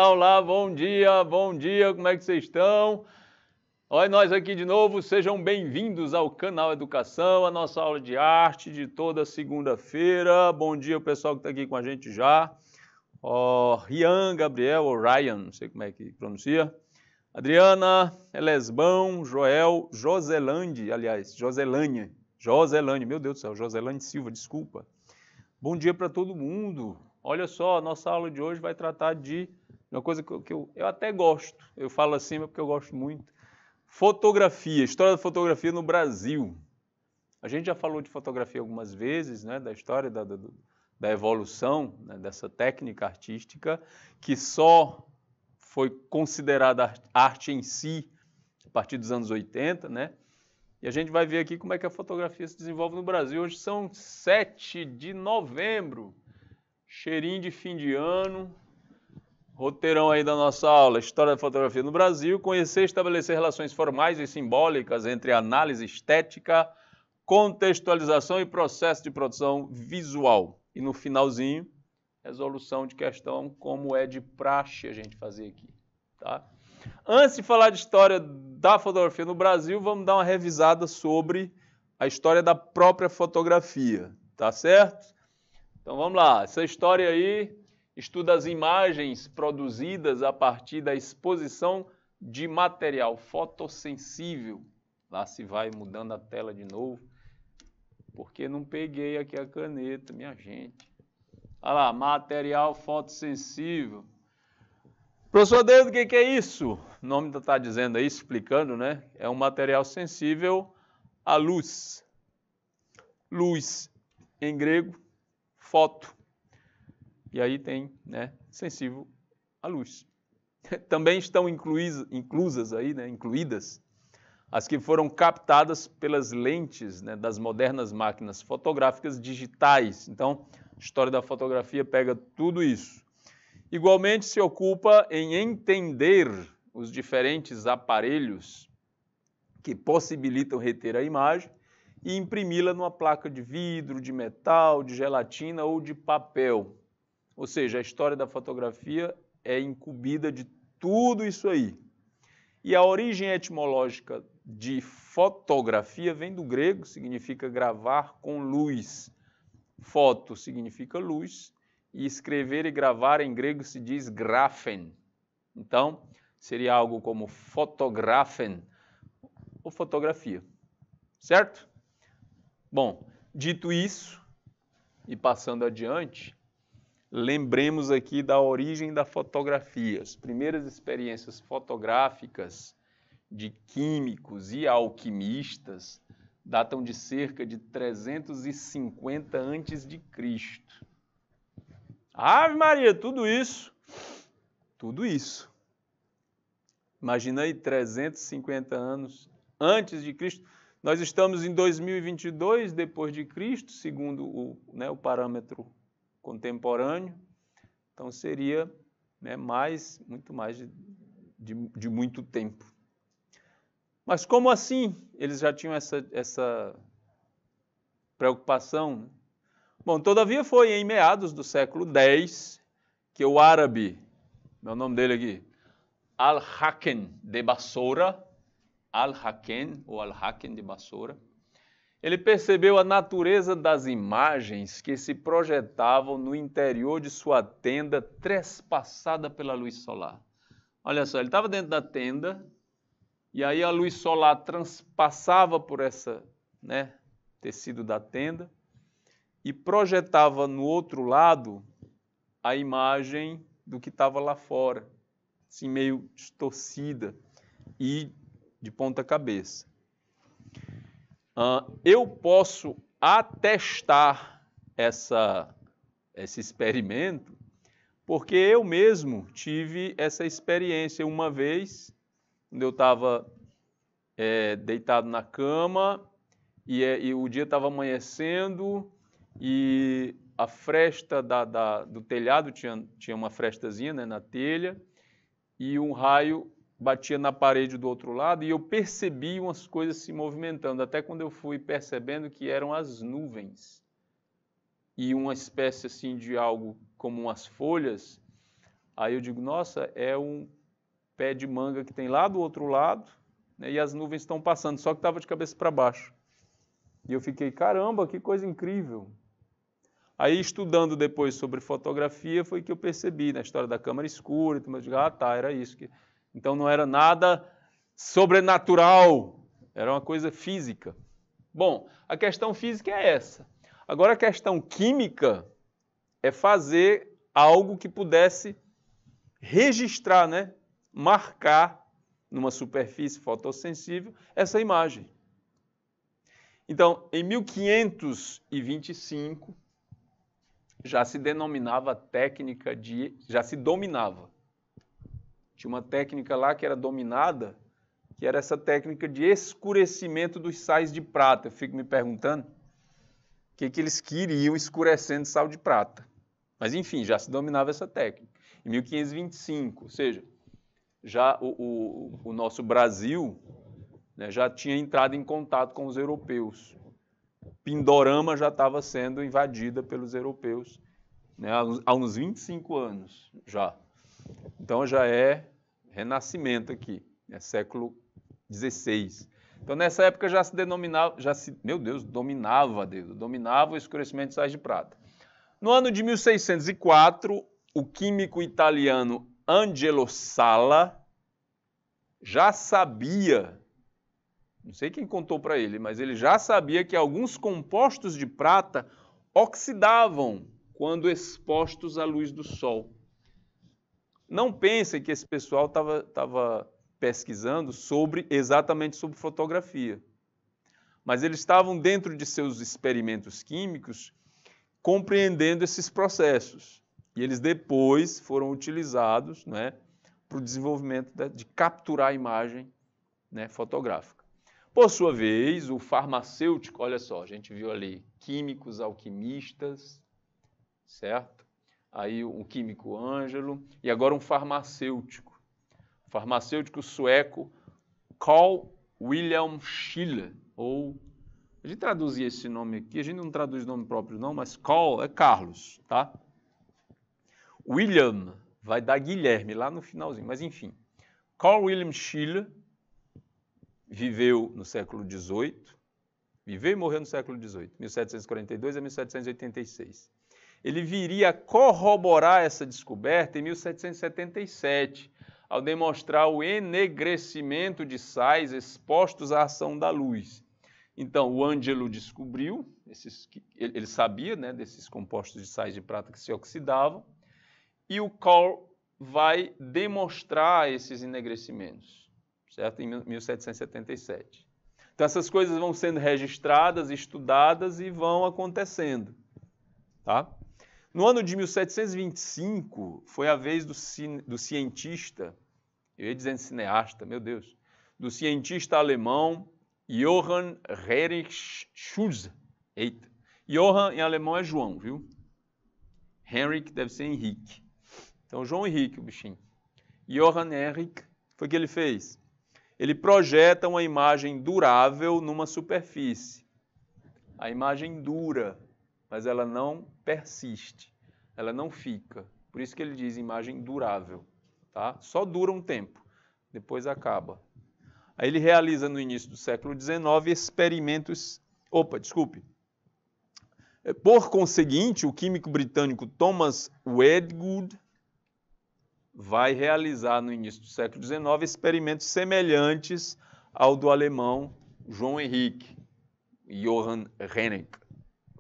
olá, bom dia, como é que vocês estão? Olha nós aqui de novo, sejam bem-vindos ao canal Educação, a nossa aula de arte de toda segunda-feira. Bom dia o pessoal que está aqui com a gente já. Rian, Gabriel, ou Ryan, não sei como é que pronuncia. Adriana, Elesbão, Joel, Joselande, Joselane, meu Deus do céu, Joselane Silva, desculpa. Bom dia para todo mundo. Olha só, a nossa aula de hoje vai tratar de uma coisa que eu até gosto. Eu falo assim porque eu gosto muito. Fotografia, história da fotografia no Brasil. A gente já falou de fotografia algumas vezes, né, da história da evolução, né, dessa técnica artística, que só foi considerada arte em si a partir dos anos 80, né? E a gente vai ver aqui como é que a fotografia se desenvolve no Brasil. Hoje são 7 de novembro, cheirinho de fim de ano, roteirão aí da nossa aula, História da Fotografia no Brasil, conhecer e estabelecer relações formais e simbólicas entre análise estética, contextualização e processo de produção visual. E no finalzinho, resolução de questão, como é de praxe a gente fazer aqui, tá? Antes de falar de história da fotografia no Brasil, vamos dar uma revisada sobre a história da própria fotografia, tá certo? Então vamos lá, essa história aí estuda as imagens produzidas a partir da exposição de material fotossensível. Lá se vai mudando a tela de novo, porque não peguei aqui a caneta, minha gente. Olha lá, material fotossensível. Professor Deus, o que é isso? O nome está dizendo aí, explicando, né? É um material sensível à luz. Luz, em grego, foto. E aí tem, né, sensível à luz. Também estão inclusas aí, né, incluídas, as que foram captadas pelas lentes, né, das modernas máquinas fotográficas digitais. Então, a história da fotografia pega tudo isso. Igualmente se ocupa em entender os diferentes aparelhos que possibilitam reter a imagem e imprimi-la numa placa de vidro, de metal, de gelatina ou de papel. Ou seja, a história da fotografia é incumbida de tudo isso aí. E a origem etimológica de fotografia vem do grego, significa gravar com luz. Foto significa luz. E escrever e gravar em grego se diz graphen. Então, seria algo como fotografen ou fotografia. Certo? Bom, dito isso, e passando adiante, lembremos aqui da origem da fotografia. As primeiras experiências fotográficas de químicos e alquimistas datam de cerca de 350 a.C. Ave Maria, tudo isso. Imagina aí, 350 anos antes de Cristo. Nós estamos em 2022 depois de Cristo, segundo o parâmetro contemporâneo. Então seria, né, muito mais de muito tempo. Mas como assim eles já tinham essa preocupação, né? Bom, todavia foi em meados do século X que o árabe, meu nome dele aqui, Al-Hakem de Basora, de Basora, ele percebeu a natureza das imagens que se projetavam no interior de sua tenda trespassada pela luz solar. Olha só, ele estava dentro da tenda e aí a luz solar transpassava por esse, né, tecido da tenda e projetava no outro lado a imagem do que estava lá fora, assim meio distorcida e de ponta cabeça. Eu posso atestar esse experimento porque eu mesmo tive essa experiência uma vez, quando eu estava deitado na cama e o dia estava amanhecendo e a fresta do telhado tinha uma frestazinha, né, na telha, e um raio batia na parede do outro lado e eu percebi umas coisas se movimentando, até quando eu fui percebendo que eram as nuvens. E uma espécie assim de algo como umas folhas Aí eu digo, nossa, é um pé de manga que tem lá do outro lado, né, e as nuvens estão passando, só que estava de cabeça para baixo. E eu fiquei, caramba, que coisa incrível. Aí, estudando depois sobre fotografia, foi que eu percebi, na história da câmera escura, eu digo, ah, tá, era isso. Então, não era nada sobrenatural, era uma coisa física. Bom, a questão física é essa. Agora, a questão química é fazer algo que pudesse registrar, né, marcar numa superfície fotossensível essa imagem. Então, em 1525, já se denominava técnica de... já se dominava. Tinha uma técnica lá que era dominada, que era essa técnica de escurecimento dos sais de prata. Eu fico me perguntando o que eles queriam escurecendo sal de prata. Mas, enfim, já se dominava essa técnica. Em 1525, ou seja, já o nosso Brasil, né, já tinha entrado em contato com os europeus. Pindorama já estava sendo invadida pelos europeus, né, há uns 25 anos já. Então já é renascimento aqui, é século XVI. Então nessa época já se denominava, dominava o escurecimento de sais de prata. No ano de 1604, o químico italiano Angelo Sala já sabia, não sei quem contou para ele, mas ele já sabia que alguns compostos de prata oxidavam quando expostos à luz do sol. Não pensem que esse pessoal estava pesquisando exatamente sobre fotografia, mas eles estavam dentro de seus experimentos químicos compreendendo esses processos. E eles depois foram utilizados, né, para o desenvolvimento de capturar a imagem, né, fotográfica. Por sua vez, o farmacêutico, olha só, a gente viu ali químicos, alquimistas, certo? Aí um químico Ângelo, e agora um farmacêutico. Farmacêutico sueco Carl Wilhelm Scheele, ou... A gente traduzia esse nome aqui, a gente não traduz nome próprio não, mas Carl é Carlos, tá? William vai dar Guilherme lá no finalzinho, mas enfim. Carl Wilhelm Scheele viveu no século XVIII, viveu e morreu no século XVIII, 1742 a 1786. Ele viria a corroborar essa descoberta em 1777, ao demonstrar o enegrecimento de sais expostos à ação da luz. Então, o Ângelo descobriu, ele sabia, né, desses compostos de sais de prata que se oxidavam, e o Carl vai demonstrar esses enegrecimentos, certo? Em 1777. Então, essas coisas vão sendo registradas, estudadas e vão acontecendo, tá? No ano de 1725, foi a vez do cientista, eu ia dizendo cineasta, meu Deus, do cientista alemão Johann Heinrich Schulze. Eita. Johann em alemão é João, viu? Henrik deve ser Henrique. Então, João Henrique, o bichinho. Johann Henrik, foi o que ele fez? Ele projeta uma imagem durável numa superfície. A imagem dura, mas ela não persiste, ela não fica. Por isso que ele diz imagem durável, tá? Só dura um tempo, depois acaba. Aí ele realiza no início do século XIX experimentos... Por conseguinte, o químico britânico Thomas Wedgwood vai realizar no início do século XIX experimentos semelhantes ao do alemão João Henrique, Johann Henrik.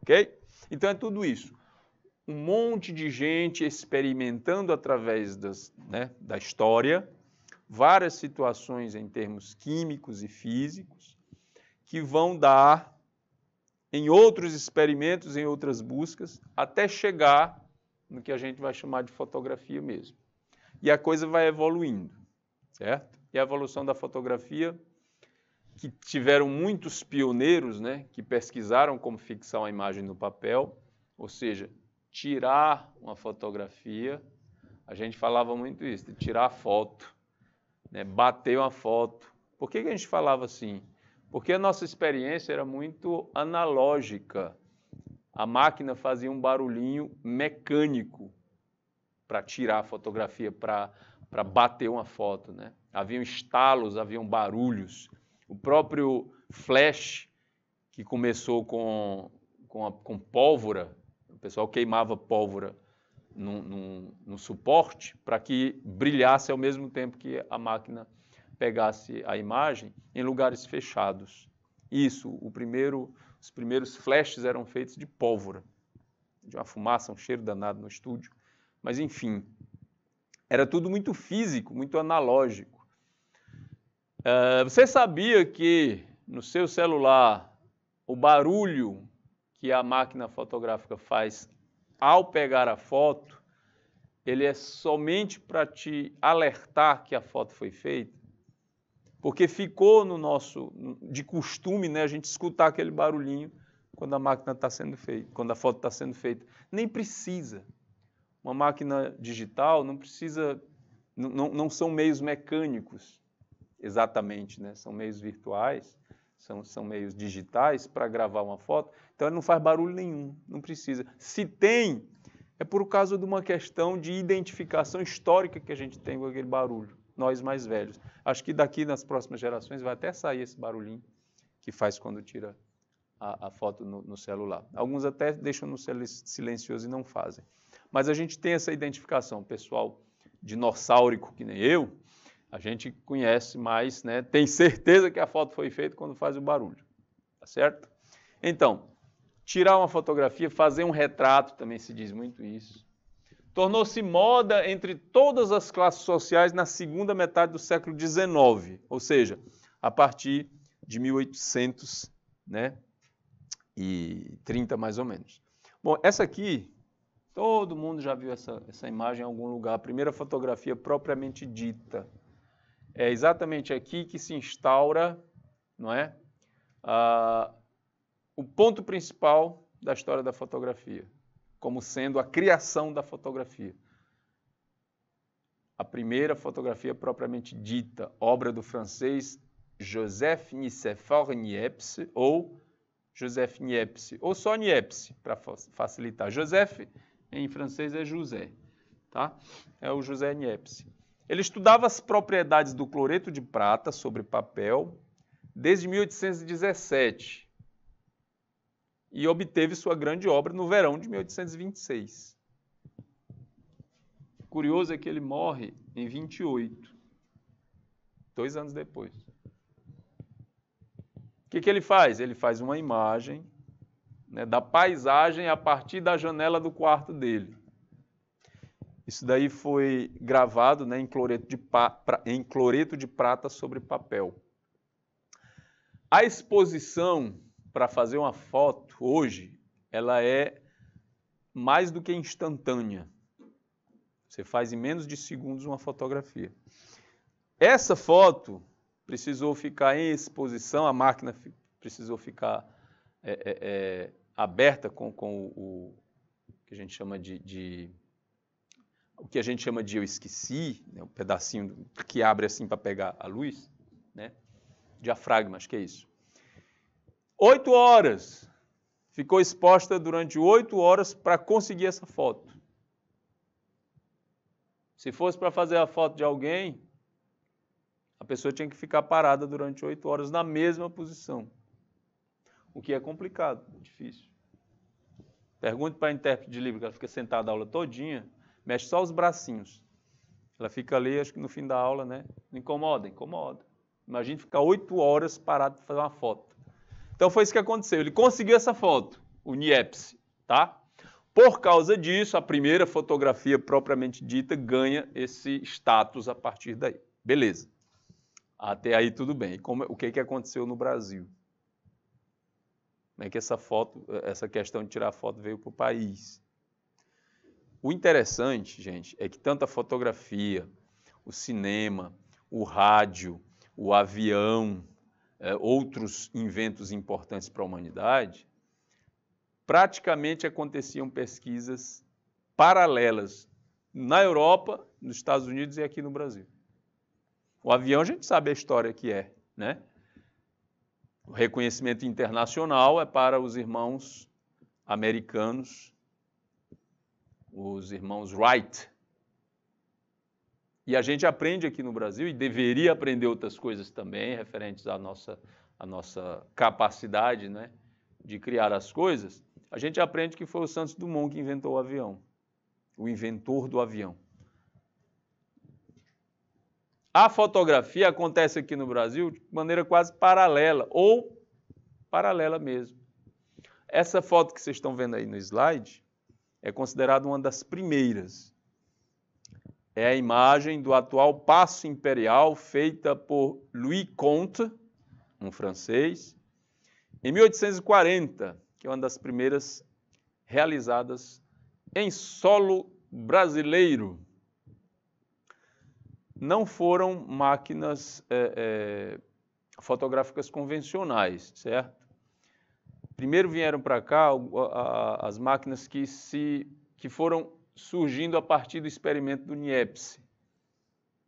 Ok? Então é tudo isso. Um monte de gente experimentando através da história, várias situações em termos químicos e físicos, que vão dar em outros experimentos, em outras buscas, até chegar no que a gente vai chamar de fotografia mesmo. E a coisa vai evoluindo, certo? E a evolução da fotografia, que tiveram muitos pioneiros, né, que pesquisaram como fixar uma imagem no papel, ou seja, tirar uma fotografia, a gente falava muito isso, de tirar a foto, né, bater uma foto. Por que a gente falava assim? Porque a nossa experiência era muito analógica. A máquina fazia um barulhinho mecânico. para tirar a fotografia, para bater uma foto, né? Haviam estalos, haviam barulhos. O próprio flash, que começou com pólvora, o pessoal queimava pólvora no suporte para que brilhasse ao mesmo tempo que a máquina pegasse a imagem em lugares fechados. Isso, os primeiros flashes eram feitos de pólvora, de uma fumaça, um cheiro danado no estúdio. Mas, enfim, era tudo muito físico, muito analógico. Você sabia que no seu celular o barulho que a máquina fotográfica faz ao pegar a foto, ele é somente para te alertar que a foto foi feita? Porque ficou de costume, né, a gente escutar aquele barulhinho quando a máquina está sendo feita, quando a foto está sendo feita. Nem precisa. Uma máquina digital não precisa, não são meios mecânicos, exatamente, né? São meios virtuais, são meios digitais para gravar uma foto, então ele não faz barulho nenhum, não precisa. Se tem, é por causa de uma questão de identificação histórica que a gente tem com aquele barulho, nós mais velhos. Acho que daqui nas próximas gerações vai até sair esse barulhinho que faz quando tira a foto no celular. Alguns até deixam no silencioso e não fazem. Mas a gente tem essa identificação, pessoal dinossáurico que nem eu, a gente conhece mais, né? Tem certeza que a foto foi feita quando faz o barulho, tá certo? Então, tirar uma fotografia, fazer um retrato, também se diz muito isso. Tornou-se moda entre todas as classes sociais na segunda metade do século XIX, ou seja, a partir de 1800, né? E 30 mais ou menos. Bom, essa aqui, todo mundo já viu essa imagem em algum lugar, a primeira fotografia propriamente dita. É exatamente aqui que se instaura, não é? O ponto principal da história da fotografia, como sendo a criação da fotografia. A primeira fotografia propriamente dita, obra do francês Joseph Nicéphore Niepce, ou Joseph Niepce, ou só Niepce, para facilitar. Joseph, em francês, é José, tá? É o José Niepce. Ele estudava as propriedades do cloreto de prata sobre papel desde 1817 e obteve sua grande obra no verão de 1826. Curioso é que ele morre em 28, 2 anos depois. O que ele faz? Ele faz uma imagem, né, da paisagem a partir da janela do quarto dele. Isso daí foi gravado, né, em cloreto de prata sobre papel. A exposição para fazer uma foto hoje, ela é mais do que instantânea. Você faz em menos de segundos uma fotografia. Essa foto precisou ficar em exposição, a máquina precisou ficar aberta com o que a gente chama o que a gente chama de eu esqueci, né, um pedacinho que abre assim para pegar a luz, né? Diafragma, acho que é isso. 8 horas. Ficou exposta durante 8 horas para conseguir essa foto. Se fosse para fazer a foto de alguém, a pessoa tinha que ficar parada durante 8 horas na mesma posição. O que é complicado, difícil. Pergunte para a intérprete de livro, que ela fica sentada a aula todinha, mexe só os bracinhos. Ela fica ali, acho que no fim da aula, né? Incomoda, incomoda. Imagine ficar 8 horas parado para fazer uma foto. Então foi isso que aconteceu. Ele conseguiu essa foto, o Niepce, tá? Por causa disso, a primeira fotografia propriamente dita ganha esse status a partir daí. Beleza. Até aí tudo bem. E o que aconteceu no Brasil? Como é que essa questão de tirar foto veio para o país? O interessante, gente, é que tanto a fotografia, o cinema, o rádio, o avião, outros inventos importantes para a humanidade, praticamente aconteciam pesquisas paralelas na Europa, nos Estados Unidos e aqui no Brasil. O avião a gente sabe a história que é, né? O reconhecimento internacional é para os irmãos americanos, os irmãos Wright, E a gente aprende aqui no Brasil, e deveria aprender outras coisas também, referentes à nossa capacidade, né, de criar as coisas. A gente aprende que foi o Santos Dumont que inventou o avião, o inventor do avião. A fotografia acontece aqui no Brasil de maneira quase paralela, ou paralela mesmo. Essa foto que vocês estão vendo aí no slide é considerada uma das primeiras. É a imagem do atual Paço Imperial, feita por Louis Comte, um francês, em 1840, que é uma das primeiras realizadas em solo brasileiro. Não foram máquinas fotográficas convencionais, certo? Primeiro vieram para cá as máquinas que foram surgindo a partir do experimento do Niepce.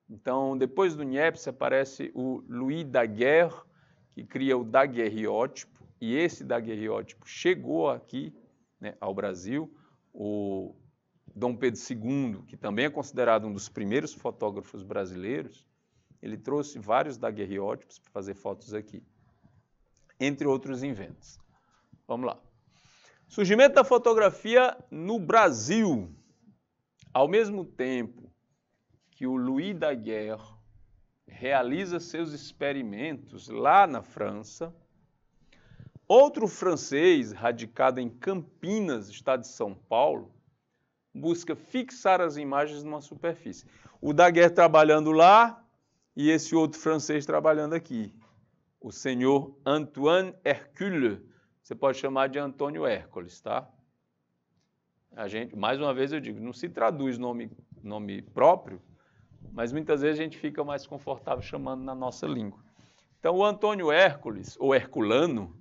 Então, depois do Niepce, aparece o Louis Daguerre, que cria o daguerreótipo, e esse daguerreótipo chegou aqui, né, ao Brasil. O Dom Pedro II, que também é considerado um dos primeiros fotógrafos brasileiros, ele trouxe vários daguerreótipos para fazer fotos aqui, entre outros inventos. Vamos lá. Surgimento da fotografia no Brasil. Ao mesmo tempo que o Louis Daguerre realiza seus experimentos lá na França, outro francês, radicado em Campinas, estado de São Paulo, busca fixar as imagens numa superfície. O Daguerre trabalhando lá e esse outro francês trabalhando aqui. O senhor Antoine Hercule, você pode chamar de Antônio Hércules, tá? A gente, mais uma vez eu digo, não se traduz nome próprio, mas muitas vezes a gente fica mais confortável chamando na nossa língua. Então, o Antônio Hércules, ou Herculano,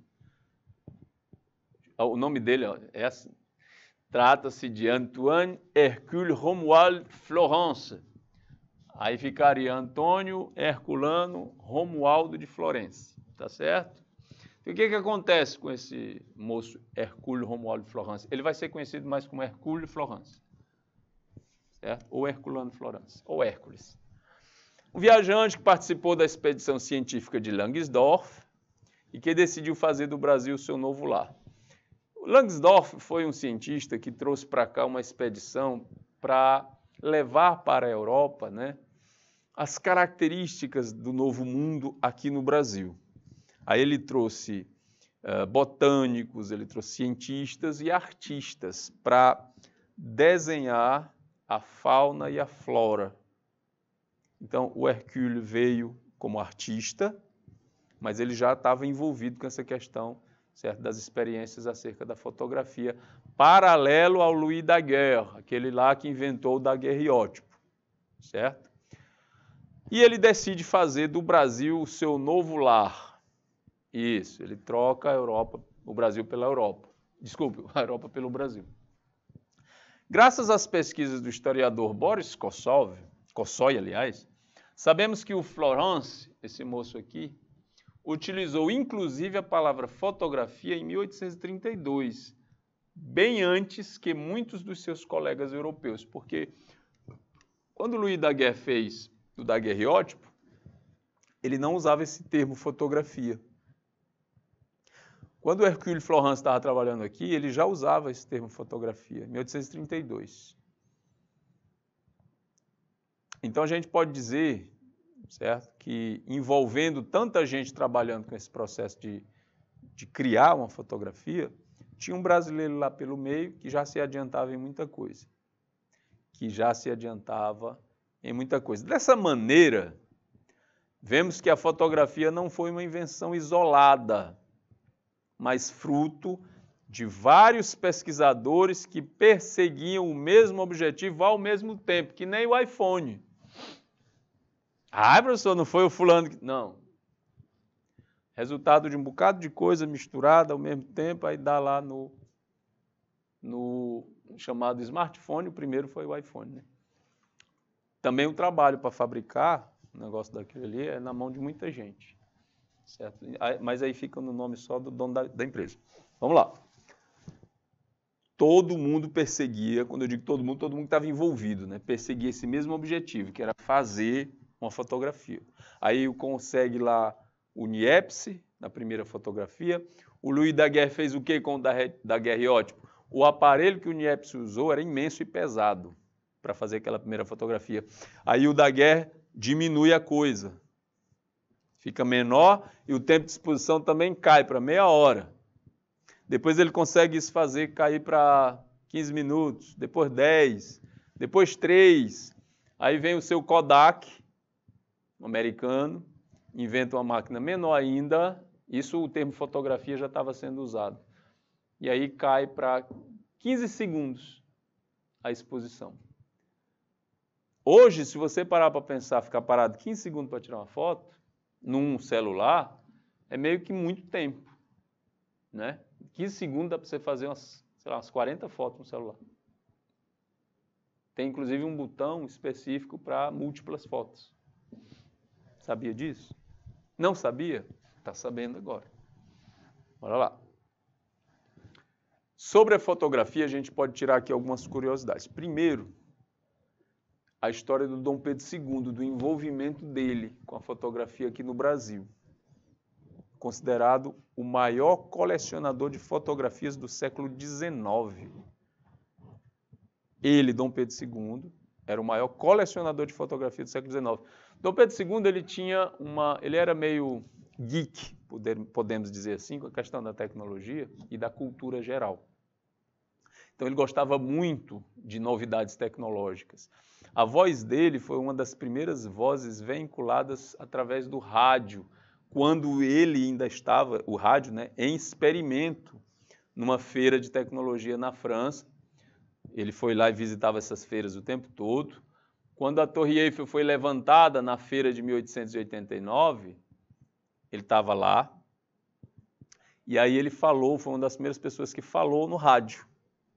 o nome dele é assim, trata-se de Antoine Hercule Romuald Florence. Aí ficaria Antônio Herculano Romualdo de Florence, tá certo? E o que acontece com esse moço Hercule Romualdo de Florence? Ele vai ser conhecido mais como Hercule Florence, certo? Ou Herculano Florence, ou Hércules. Um viajante que participou da expedição científica de Langsdorff e que decidiu fazer do Brasil seu novo lar. Langsdorff foi um cientista que trouxe para cá uma expedição para levar para a Europa, né, as características do novo mundo aqui no Brasil. Aí ele trouxe botânicos, ele trouxe cientistas e artistas para desenhar a fauna e a flora. Então, o Hercule veio como artista, mas ele já estava envolvido com essa questão, certo, das experiências acerca da fotografia, paralelo ao Louis Daguerre, aquele lá que inventou o daguerreótipo, certo? E ele decide fazer do Brasil o seu novo lar. Isso, ele troca o Brasil pela Europa. Desculpe, a Europa pelo Brasil. Graças às pesquisas do historiador Boris Kossoi, sabemos que o Florence, esse moço aqui, utilizou inclusive a palavra fotografia em 1832, bem antes que muitos dos seus colegas europeus, porque quando Louis Daguerre fez o daguerreótipo, ele não usava esse termo fotografia. Quando o Hercule Florence estava trabalhando aqui, ele já usava esse termo fotografia, em 1832. Então a gente pode dizer, certo, que envolvendo tanta gente trabalhando com esse processo de criar uma fotografia, tinha um brasileiro lá pelo meio que já se adiantava em muita coisa. Dessa maneira, vemos que a fotografia não foi uma invenção isolada, mas fruto de vários pesquisadores que perseguiam o mesmo objetivo ao mesmo tempo, que nem o iPhone. Ah, professor, não foi o fulano que... Não. Resultado de um bocado de coisa misturada ao mesmo tempo, aí dá lá no chamado smartphone, o primeiro foi o iPhone, né? Também o trabalho para fabricar o negócio daquilo ali é na mão de muita gente, certo? Mas aí fica no nome só do dono da empresa. Vamos lá. todo mundo perseguia, quando eu digo todo mundo estava envolvido, né? Perseguia esse mesmo objetivo, que era fazer uma fotografia. Aí consegue lá o Niepce, na primeira fotografia. O Louis Daguerre fez o que com o daguerreótipo? O aparelho que o Niepce usou era imenso e pesado para fazer aquela primeira fotografia. Aí o Daguerre diminui a coisa, fica menor e o tempo de exposição também cai para meia hora. Depois ele consegue isso fazer cair para 15 minutos, depois 10, depois 3. Aí vem o seu Kodak, um americano, inventa uma máquina menor ainda, isso o termo fotografia já estava sendo usado. E aí cai para 15 segundos a exposição. Hoje, se você parar para pensar, ficar parado 15 segundos para tirar uma foto, num celular, é meio que muito tempo, né? 15 segundos dá para você fazer umas 40 fotos no celular. Tem inclusive um botão específico para múltiplas fotos. Sabia disso? Não sabia? Está sabendo agora. Bora lá. Sobre a fotografia, a gente pode tirar aqui algumas curiosidades. Primeiro, a história do Dom Pedro II, do envolvimento dele com a fotografia aqui no Brasil. Considerado o maior colecionador de fotografias do século XIX. Ele, Dom Pedro II, era o maior colecionador de fotografia do século XIX. Dom Pedro II, ele era meio geek, podemos dizer assim, com a questão da tecnologia e da cultura geral. Então ele gostava muito de novidades tecnológicas. A voz dele foi uma das primeiras vozes veiculadas através do rádio, quando ele ainda estava, o rádio, né, em experimento, numa feira de tecnologia na França. Ele foi lá e visitava essas feiras o tempo todo. Quando a Torre Eiffel foi levantada na feira de 1889, ele estava lá. E aí ele falou, foi uma das primeiras pessoas que falou no rádio,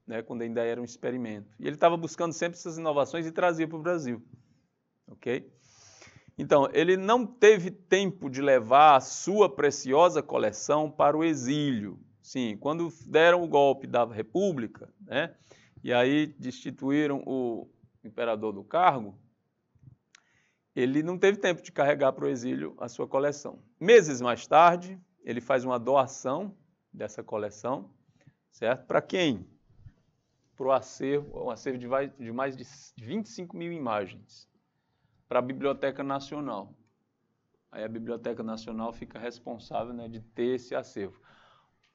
né, quando ainda era um experimento. E ele estava buscando sempre essas inovações e trazia para o Brasil. Ok? Então, ele não teve tempo de levar a sua preciosa coleção para o exílio. Sim, quando deram o golpe da República, né, e aí destituíram o imperador do cargo, ele não teve tempo de carregar para o exílio a sua coleção. Meses mais tarde, ele faz uma doação dessa coleção, certo? Para quem? Para o acervo, um acervo de mais de 25 mil imagens, para a Biblioteca Nacional. Aí a Biblioteca Nacional fica responsável, né, de ter esse acervo.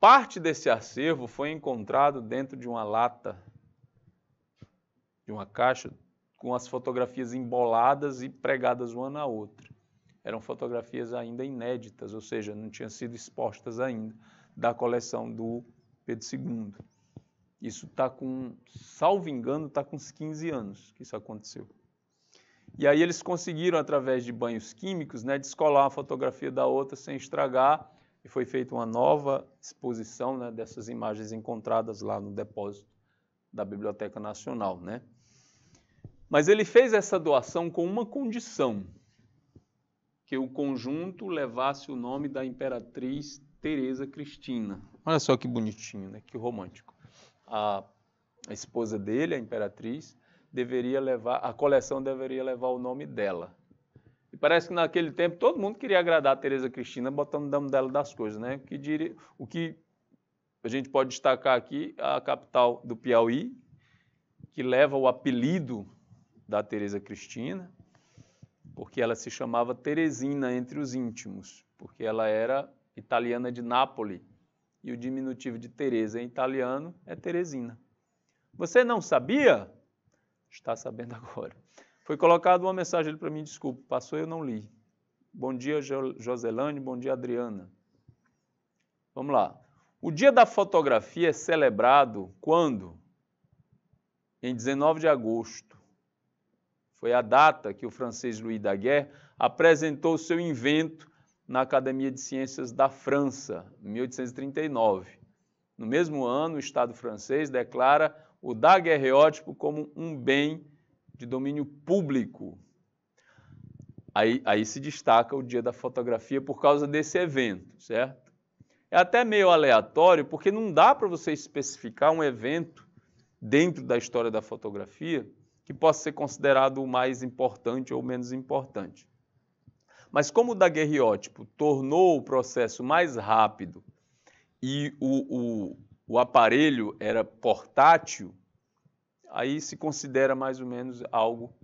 Parte desse acervo foi encontrado dentro de uma lata, de uma caixa, com as fotografias emboladas e pregadas uma na outra. Eram fotografias ainda inéditas, ou seja, não tinham sido expostas ainda, da coleção do Pedro II. Isso está com, salvo engano, está com uns 15 anos que isso aconteceu. E aí eles conseguiram, através de banhos químicos, né, descolar uma fotografia da outra sem estragar, e foi feita uma nova exposição, né, dessas imagens encontradas lá no depósito da Biblioteca Nacional, né? Mas ele fez essa doação com uma condição, que o conjunto levasse o nome da imperatriz Teresa Cristina. Olha só que bonitinho, né? Que romântico. A esposa dele, a imperatriz, deveria levar, a coleção deveria levar o nome dela. E parece que naquele tempo todo mundo queria agradar a Teresa Cristina, botando o nome dela das coisas, né? O que a gente pode destacar aqui, a capital do Piauí, que leva o apelido da Teresa Cristina, porque ela se chamava Teresina entre os íntimos, porque ela era italiana de Nápoles, e o diminutivo de Teresa em italiano é Teresina. Você não sabia? Está sabendo agora. Foi colocada uma mensagem ali para mim, desculpa, passou e eu não li. Bom dia, Joselane, bom dia, Adriana. Vamos lá. O Dia da Fotografia é celebrado quando? Em 19 de agosto. Foi a data que o francês Louis Daguerre apresentou o seu invento na Academia de Ciências da França, em 1839. No mesmo ano, o Estado francês declara o daguerreótipo como um bem de domínio público. Aí se destaca o Dia da Fotografia por causa desse evento, certo? É até meio aleatório, porque não dá para você especificar um evento dentro da história da fotografia que possa ser considerado o mais importante ou menos importante. Mas como o daguerreótipo tornou o processo mais rápido e o aparelho era portátil, aí se considera mais ou menos algo,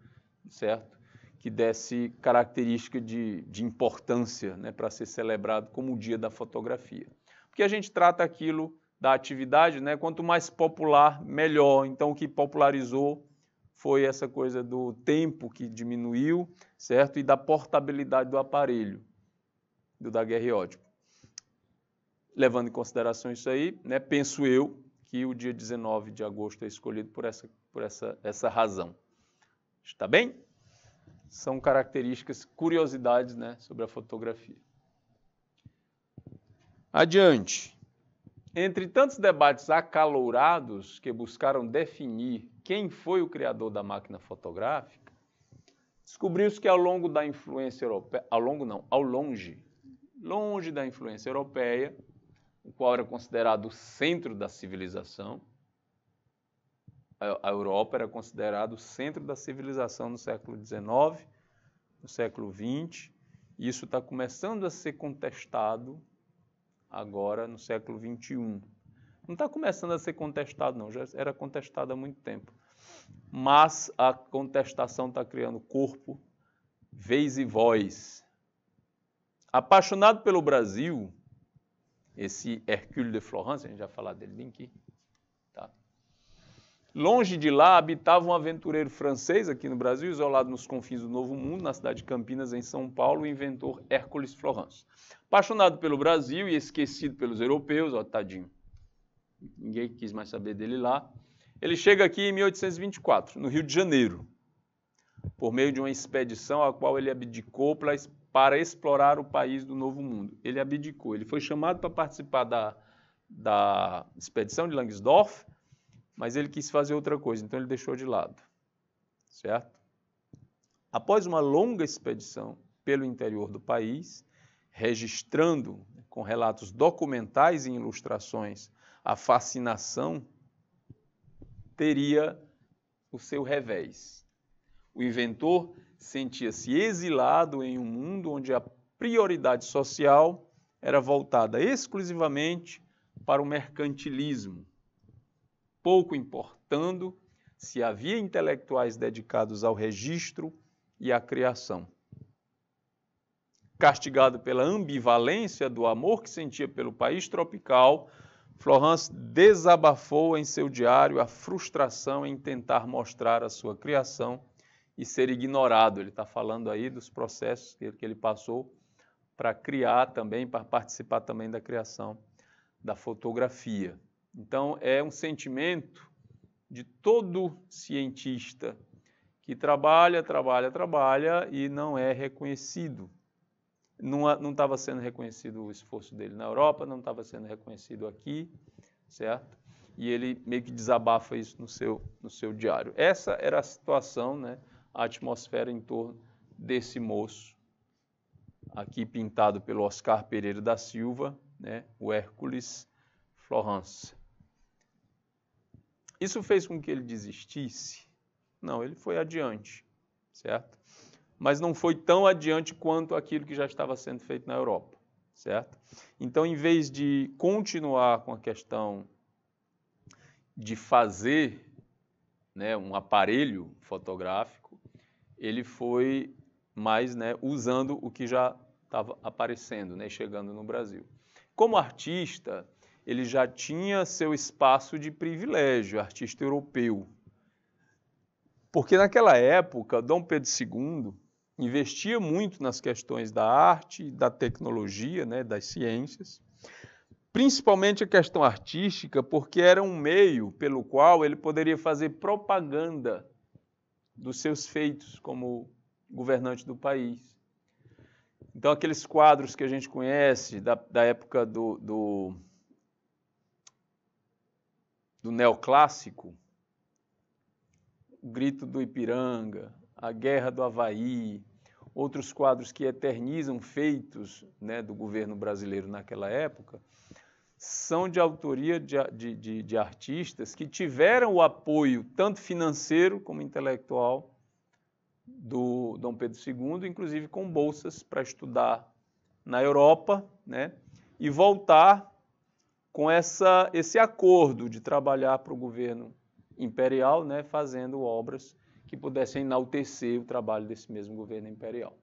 certo, que desse característica de importância, né, para ser celebrado como o dia da fotografia. Porque a gente trata aquilo da atividade, né, quanto mais popular, melhor. Então, o que popularizou foi essa coisa do tempo que diminuiu, certo, e da portabilidade do aparelho, do daguerreótipo. Levando em consideração isso aí, né, penso eu que o dia 19 de agosto é escolhido por essa razão. Está bem? São características, curiosidades, né, sobre a fotografia. Adiante. Entre tantos debates acalorados que buscaram definir quem foi o criador da máquina fotográfica, descobriu-se que ao longo da influência europeia, longe da influência europeia, o qual era considerado o centro da civilização, a Europa era considerada o centro da civilização no século XIX, no século XX, e isso está começando a ser contestado agora no século XXI. Não está começando a ser contestado, não, já era contestado há muito tempo. Mas a contestação está criando corpo, vez e voz. Apaixonado pelo Brasil, esse Hercule de Florence, a gente já falou dele bem aqui, tá? Longe de lá habitava um aventureiro francês aqui no Brasil, isolado nos confins do Novo Mundo, na cidade de Campinas, em São Paulo, o inventor Hércules Florence. Apaixonado pelo Brasil e esquecido pelos europeus, ó, tadinho, ninguém quis mais saber dele lá, ele chega aqui em 1824, no Rio de Janeiro, por meio de uma expedição a qual ele abdicou para explorar o país do Novo Mundo. Ele abdicou, ele foi chamado para participar da expedição de Langsdorff, mas ele quis fazer outra coisa, então ele deixou de lado, certo? Após uma longa expedição pelo interior do país, registrando com relatos documentais e ilustrações a fascinação, teria o seu revés. O inventor sentia-se exilado em um mundo onde a prioridade social era voltada exclusivamente para o mercantilismo, pouco importando se havia intelectuais dedicados ao registro e à criação. Castigado pela ambivalência do amor que sentia pelo país tropical, Florence desabafou em seu diário a frustração em tentar mostrar a sua criação e ser ignorado. Ele está falando aí dos processos que ele passou para criar também, para participar também da criação da fotografia. Então, é um sentimento de todo cientista que trabalha e não é reconhecido. Não estava sendo reconhecido o esforço dele na Europa, não estava sendo reconhecido aqui, certo? E ele meio que desabafa isso no seu diário. Essa era a situação, né, a atmosfera em torno desse moço, aqui pintado pelo Oscar Pereira da Silva, né, o Hércules Florence. Isso fez com que ele desistisse? Não, ele foi adiante, certo? Mas não foi tão adiante quanto aquilo que já estava sendo feito na Europa, certo? Então, em vez de continuar com a questão de fazer, né, um aparelho fotográfico, ele foi mais, né, usando o que já estava aparecendo, né, chegando no Brasil. Como artista, ele já tinha seu espaço de privilégio, artista europeu. Porque naquela época, Dom Pedro II investia muito nas questões da arte, da tecnologia, né, das ciências, principalmente a questão artística, porque era um meio pelo qual ele poderia fazer propaganda dos seus feitos como governante do país. Então, aqueles quadros que a gente conhece da época do neoclássico, o Grito do Ipiranga, a Guerra do Havaí, outros quadros que eternizam feitos, né, do governo brasileiro naquela época, são de autoria de artistas que tiveram o apoio tanto financeiro como intelectual do Dom Pedro II, inclusive com bolsas para estudar na Europa, né, e voltar com esse acordo de trabalhar para o governo imperial, né, fazendo obras que pudessem enaltecer o trabalho desse mesmo governo imperial.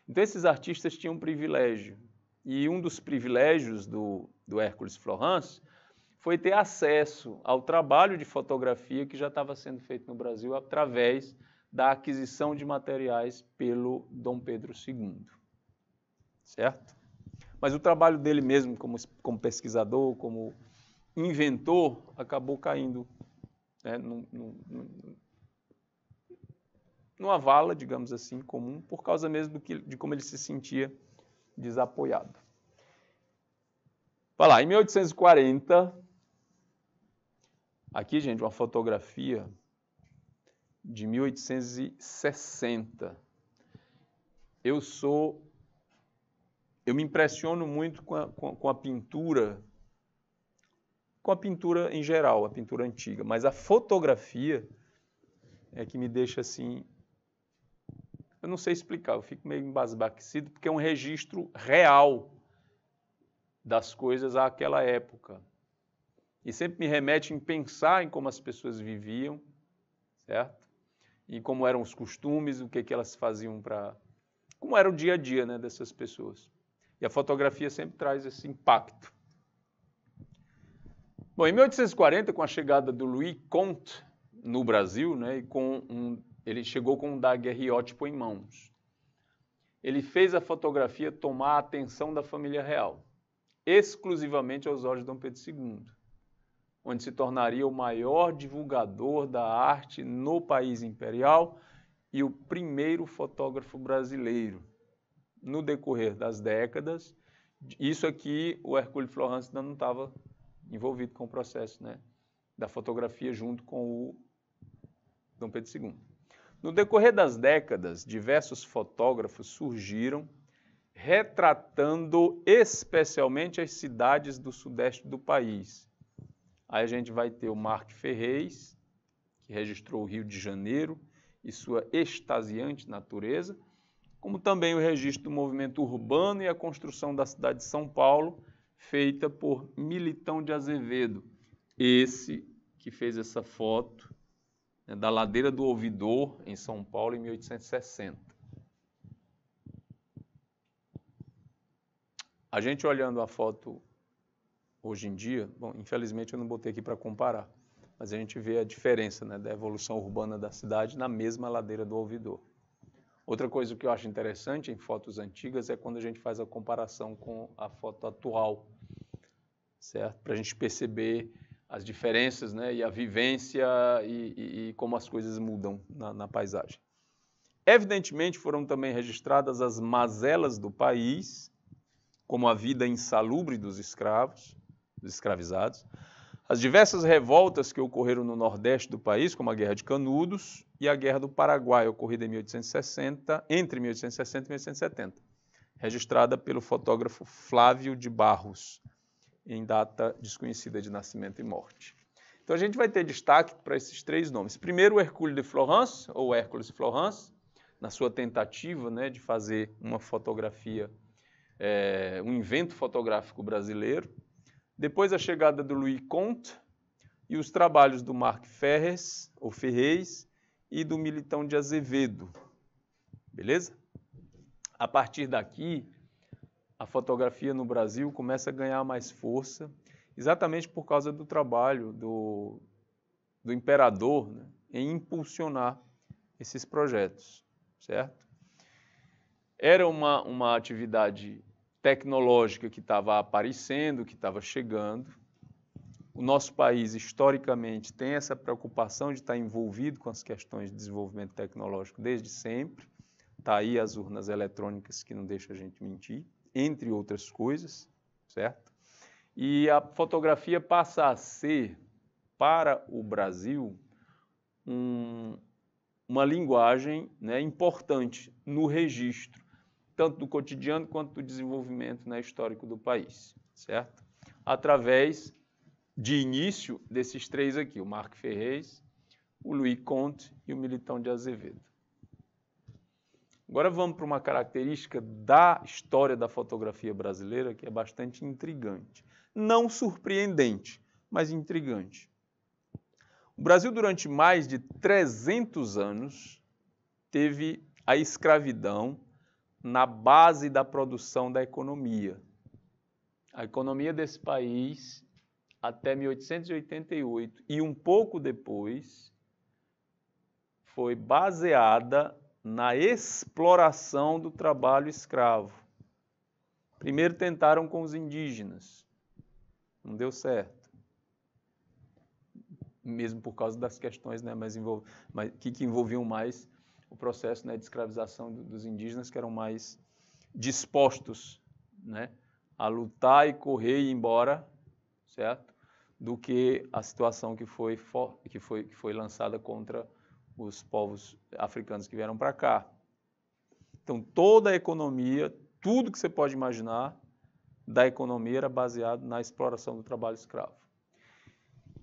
Então esses artistas tinham um privilégio, e um dos privilégios do Hércules Florence foi ter acesso ao trabalho de fotografia que já estava sendo feito no Brasil através da aquisição de materiais pelo Dom Pedro II, certo? Mas o trabalho dele mesmo como pesquisador, como inventor, acabou caindo, né, numa vala, digamos assim, comum, por causa mesmo de como ele se sentia desapoiado. Vai lá, em 1840, aqui, gente, uma fotografia de 1860. Eu me impressiono muito com a pintura em geral, a pintura antiga, mas a fotografia é que me deixa assim, eu não sei explicar, eu fico meio embasbaquecido, porque é um registro real das coisas àquela época. E sempre me remete em pensar em como as pessoas viviam, certo? E como eram os costumes, o que elas faziam para... Como era o dia a dia, né, dessas pessoas. E a fotografia sempre traz esse impacto. Bom, em 1840, com a chegada do Louis Comte no Brasil, né, ele chegou com um daguerreótipo em mãos. Ele fez a fotografia tomar a atenção da família real, exclusivamente aos olhos de Dom Pedro II, onde se tornaria o maior divulgador da arte no país imperial e o primeiro fotógrafo brasileiro. No decorrer das décadas, isso aqui o Hércules Florence ainda não estava envolvido com o processo, né, da fotografia junto com o Dom Pedro II. No decorrer das décadas, diversos fotógrafos surgiram retratando especialmente as cidades do sudeste do país. Aí a gente vai ter o Marc Ferrez, que registrou o Rio de Janeiro e sua extasiante natureza, como também o registro do movimento urbano e a construção da cidade de São Paulo, feita por Militão de Azevedo, esse que fez essa foto, né, da ladeira do Ouvidor, em São Paulo, em 1860. A gente olhando a foto hoje em dia, bom, infelizmente eu não botei aqui para comparar, mas a gente vê a diferença, né, da evolução urbana da cidade na mesma ladeira do Ouvidor. Outra coisa que eu acho interessante em fotos antigas é quando a gente faz a comparação com a foto atual, certo? Para a gente perceber as diferenças, né, e a vivência e como as coisas mudam na paisagem. Evidentemente foram também registradas as mazelas do país, como a vida insalubre dos escravos, dos escravizados, as diversas revoltas que ocorreram no nordeste do país, como a Guerra de Canudos e a Guerra do Paraguai, ocorrida entre 1860 e 1870, registrada pelo fotógrafo Flávio de Barros, em data desconhecida de nascimento e morte. Então a gente vai ter destaque para esses três nomes. Primeiro, o Hércules de Florence, ou Hércules Florence, na sua tentativa, né, de fazer uma fotografia, um invento fotográfico brasileiro. Depois a chegada do Louis Comte e os trabalhos do Marc Ferrez, ou Ferrez, e do Militão de Azevedo. Beleza? A partir daqui, a fotografia no Brasil começa a ganhar mais força, exatamente por causa do trabalho do imperador, né, em impulsionar esses projetos, certo? Era uma atividade tecnológica que estava aparecendo, que estava chegando. O nosso país, historicamente, tem essa preocupação de estar envolvido com as questões de desenvolvimento tecnológico desde sempre. Está aí as urnas eletrônicas que não deixam a gente mentir, entre outras coisas, certo? E a fotografia passa a ser, para o Brasil, uma linguagem, né, importante no registro, tanto do cotidiano quanto do desenvolvimento, né, histórico do país, certo? através de início desses três aqui, o Marco Ferrez, o Luiz Conte e o Militão de Azevedo. Agora vamos para uma característica da história da fotografia brasileira que é bastante intrigante. Não surpreendente, mas intrigante. O Brasil, durante mais de 300 anos, teve a escravidão na base da produção da economia. A economia desse país, até 1888 e um pouco depois, foi baseada na exploração do trabalho escravo. Primeiro tentaram com os indígenas, não deu certo. Mesmo por causa das questões, né, que envolviam mais o processo, né, de escravização dos indígenas, que eram mais dispostos, né, a lutar e correr e ir embora, certo? Do que a situação que foi lançada contra os povos africanos que vieram para cá. Então, toda a economia, tudo que você pode imaginar da economia era baseado na exploração do trabalho escravo.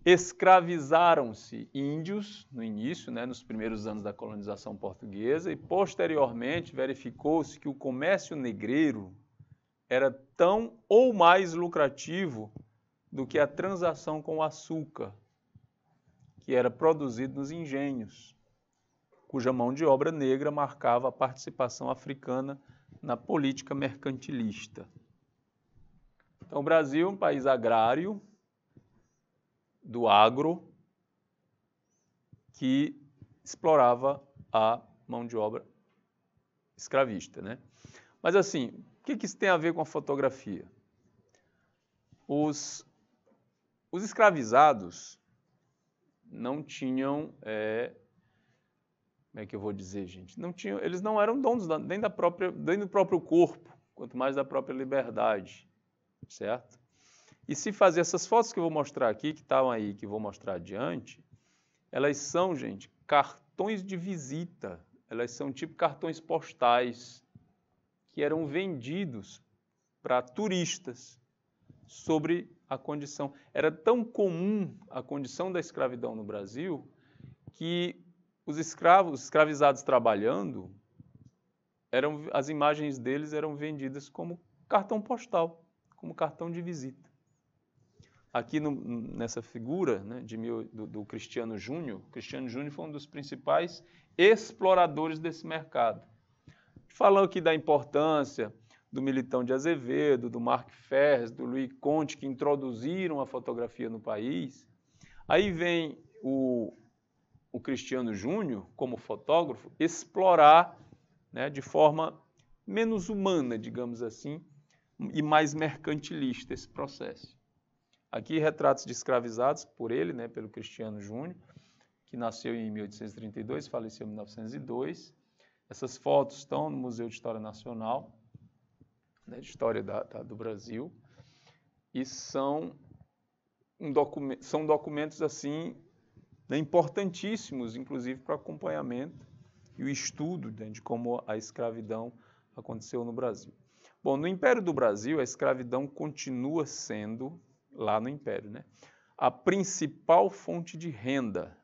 Escravizaram-se índios no início, né, nos primeiros anos da colonização portuguesa, e posteriormente verificou-se que o comércio negreiro era tão ou mais lucrativo do que a transação com o açúcar, que era produzido nos engenhos, cuja mão de obra negra marcava a participação africana na política mercantilista. Então, o Brasil é um país agrário, do agro, que explorava a mão de obra escravista, né? Mas assim, o que isso tem a ver com a fotografia? Os escravizados não tinham, como é que eu vou dizer, gente? Eles não eram donos nem do próprio corpo, quanto mais da própria liberdade, certo? E se fazer essas fotos que eu vou mostrar aqui, que estavam aí, que eu vou mostrar adiante, elas são, gente, cartões de visita. Elas são tipo cartões postais que eram vendidos para turistas sobre a condição. Era tão comum a condição da escravidão no Brasil que os escravizados trabalhando, as imagens deles eram vendidas como cartão postal, como cartão de visita. Aqui nessa figura, né, do Cristiano Júnior, Cristiano Júnior foi um dos principais exploradores desse mercado. Falando aqui da importância do Militão de Azevedo, do Marco Ferrez, do Luiz Conte, que introduziram a fotografia no país. Aí vem o Cristiano Júnior, como fotógrafo, explorar, né, de forma menos humana, digamos assim, e mais mercantilista esse processo. Aqui retratos de escravizados por ele, né, pelo Cristiano Júnior, que nasceu em 1832, faleceu em 1902. Essas fotos estão no Museu de História Nacional, né, de História do Brasil, e são documentos assim, né, importantíssimos, inclusive para o acompanhamento e o estudo, né, de como a escravidão aconteceu no Brasil. Bom, no Império do Brasil, a escravidão continua sendo, lá no Império, né, a principal fonte de renda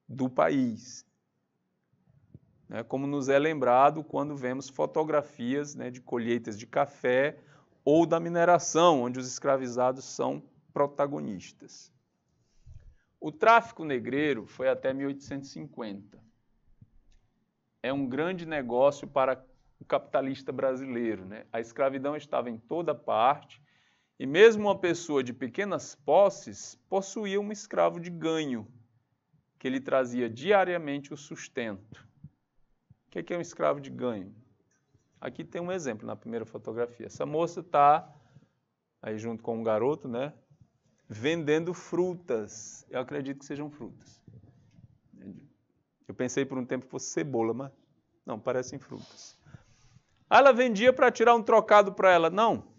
do país, né, como nos é lembrado quando vemos fotografias, né, de colheitas de café ou da mineração, onde os escravizados são protagonistas. O tráfico negreiro foi até 1850. É um grande negócio para o capitalista brasileiro, né? A escravidão estava em toda parte, e mesmo uma pessoa de pequenas posses possuía um escravo de ganho, que lhe trazia diariamente o sustento. O que é um escravo de ganho? Aqui tem um exemplo na primeira fotografia. Essa moça está aí junto com um garoto, né, vendendo frutas. Eu acredito que sejam frutas. Eu pensei por um tempo que fosse cebola, mas não, parecem frutas. Ela vendia para tirar um trocado para ela. Não,